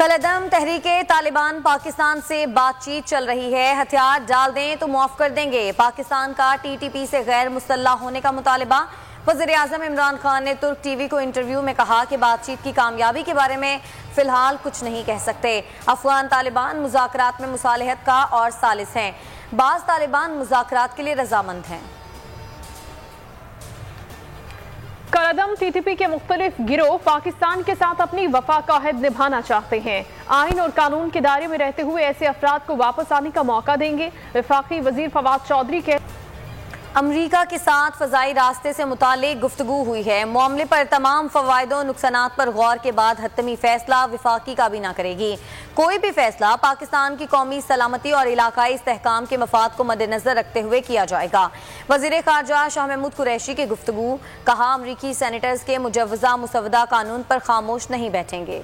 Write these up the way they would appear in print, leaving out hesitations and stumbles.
कलअदम तहरीके तालिबान पाकिस्तान से बातचीत चल रही है। हथियार डाल दें तो मुआफ कर देंगे। पाकिस्तान का टीटीपी से गैर मुसल्लह होने का मुतालबा। वज़ीर-ए-आज़म इमरान खान ने तुर्क टीवी को इंटरव्यू में कहा कि बातचीत की कामयाबी के बारे में फिलहाल कुछ नहीं कह सकते। अफगान तालिबान मुज़ाकरात में मुसालहत का और सालिस हैं। बाज़ तालिबान मुज़ाकरात के लिए रजामंद हैं। कलअदम टीटीपी के मुख्तलिफ गिरोह पाकिस्तान के साथ अपनी वफा का अहद निभाना चाहते हैं। आइन और कानून के दायरे में रहते हुए ऐसे अफराद को वापस आने का मौका देंगे। वफाकी वजीर फवाद चौधरी के अमरीका के साथ फ़ज़ाई रास्ते से मुतालिक गुफ्तगू हुई है। मामले पर तमाम फ़वाइद और नुकसानात पर गौर के बाद हतमी फैसला वफाकी काबीना करेगी। कोई भी फैसला पाकिस्तान की कौमी सलामती और इलाकाई इस्तेहकाम के मफाद को मद्देनजर रखते हुए किया जाएगा। वज़ीर ख़ारजा शाह महमूद कुरैशी की गुफ्तगू। कहा, अमरीकी सेनेटर्स के मुजव्वज़ा मुसवदा कानून पर खामोश नहीं बैठेंगे।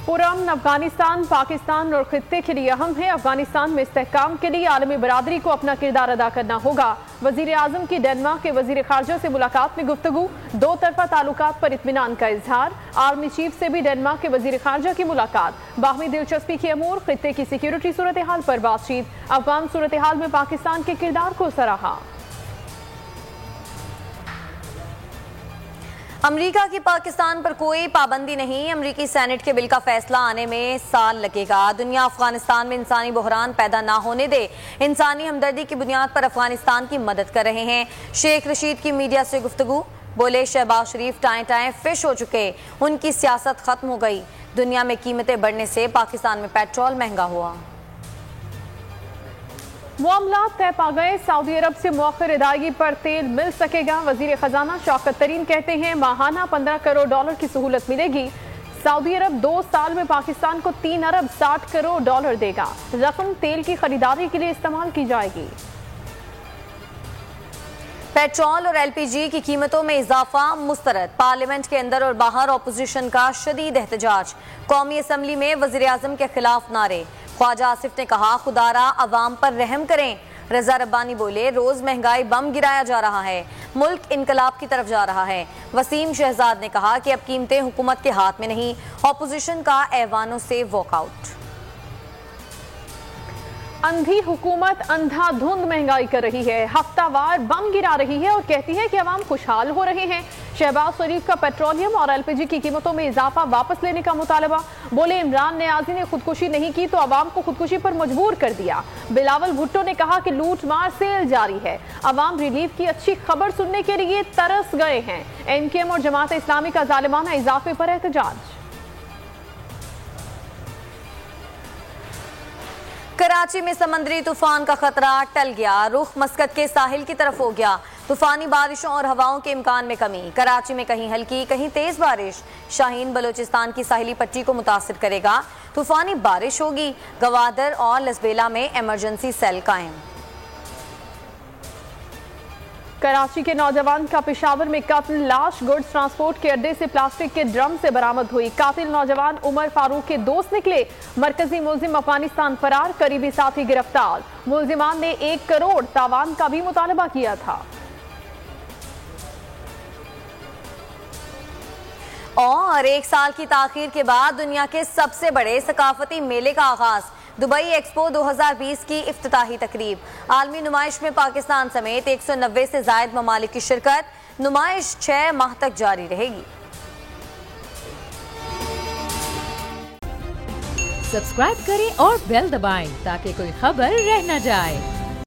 पुरअमन अफगानिस्तान पाकिस्तान और खित्ते के लिए अहम है। अफगानिस्तान में इस्तेहकाम के लिए आलमी बरादरी को अपना किरदार अदा करना होगा। वज़ीर-ए-आज़म की डेनमार्क के वज़ीर ख़ारजा से मुलाकात में गुफ्तगू। दो तरफा ताल्लुकात पर इत्मीनान का इजहार। आर्मी चीफ से भी डेनमार्क के वज़ीर ख़ारजा की मुलाकात। बाहमी दिलचस्पी के अमूर। खित्ते की सिक्योरिटी सूरत हाल पर बातचीत। अफगान सूरत हाल में पाकिस्तान के किरदार को सराहा। अमरीका की पाकिस्तान पर कोई पाबंदी नहीं। अमरीकी सेनेट के बिल का फैसला आने में साल लगेगा। दुनिया अफगानिस्तान में इंसानी बहरान पैदा ना होने दे। इंसानी हमदर्दी की बुनियाद पर अफगानिस्तान की मदद कर रहे हैं। शेख रशीद की मीडिया से गुफ्तगू। बोले, शहबाज शरीफ टाएं टाएं फिश हो चुके। उनकी सियासत खत्म हो गई। दुनिया में कीमतें बढ़ने से पाकिस्तान में पेट्रोल महंगा हुआ। मामला तय पा गए। सऊदी अरब से मौखर अदायगी पर तेल मिल सकेगा। वजीर खजाना शौकत तरीन कहते हैं माहाना $15 करोड़ की सहूलत मिलेगी। सऊदी अरब 2 साल में पाकिस्तान को $3 अरब 60 करोड़ देगा। रकम तेल की खरीदारी के लिए इस्तेमाल की जाएगी। पेट्रोल और एलपीजी की कीमतों में इजाफा मुस्तरद। पार्लियामेंट के अंदर और बाहर अपोजिशन का शदीद एहतजाज। कौमी असम्बली में वज़ीर-ए-आज़म के खिलाफ नारे। ख्वाजा आसिफ ने कहा, खुदारा अवाम पर रहम करें। रजा रब्बानी बोले, रोज महंगाई बम गिराया जा रहा है। मुल्क इनकलाब की तरफ जा रहा है। वसीम शहजाद ने कहा कि अब कीमतें हुकूमत के हाथ में नहीं। अपोजिशन का ऐवानों से वॉकआउट। अंधी हुकूमत अंधाधुंध महंगाई कर रही है। हफ्तावार बम गिरा रही है और कहती है कि अवाम खुशहाल हो रहे हैं। शहबाज शरीफ का पेट्रोलियम और एलपीजी की कीमतों में इजाफा वापस लेने का मुतालबा। बोले, इमरान नियाजी ने खुदकुशी नहीं की तो अवाम को खुदकुशी पर मजबूर कर दिया। बिलावल भुट्टो ने कहा कि लूट मार सेल जारी है। अवाम रिलीफ की अच्छी खबर सुनने के लिए तरस गए हैं। एनकेएम और जमात इस्लामी का जालिमाना इजाफे पर एहतजाज। कराची में समंदरी तूफान का खतरा टल गया। रुख मस्कत के साहिल की तरफ हो गया। तूफानी बारिशों और हवाओं के इम्कान में कमी। कराची में कहीं हल्की कहीं तेज बारिश। शाहीन बलोचिस्तान की साहिली पट्टी को मुतासिर करेगा। तूफानी बारिश होगी। गवादर और लसबेला में इमरजेंसी सेल कायम। कराची के नौजवान का पेशावर में कत्ल। लाश गुड्स ट्रांसपोर्ट के अड्डे से प्लास्टिक के ड्रम से बरामद हुई। कातिल नौजवान उमर फारूक के दोस्त निकले। मरकजी मुल्जिम अफगानिस्तान फरार। करीबी साथी गिरफ्तार। मुल्जिमान ने 1 करोड़ तावान का भी मुतालबा किया था। और 1 साल की ताखीर के बाद दुनिया के सबसे बड़े सकाफती मेले का आगाज। दुबई एक्सपो 2020 की इफ्तिताही तकरीब। आलमी नुमाइश में पाकिस्तान समेत 190 से जायद ममालिक की शिरकत। नुमाइश 6 माह तक जारी रहेगी। सब्सक्राइब करें और बेल दबाएं ताकि कोई खबर रह न जाए।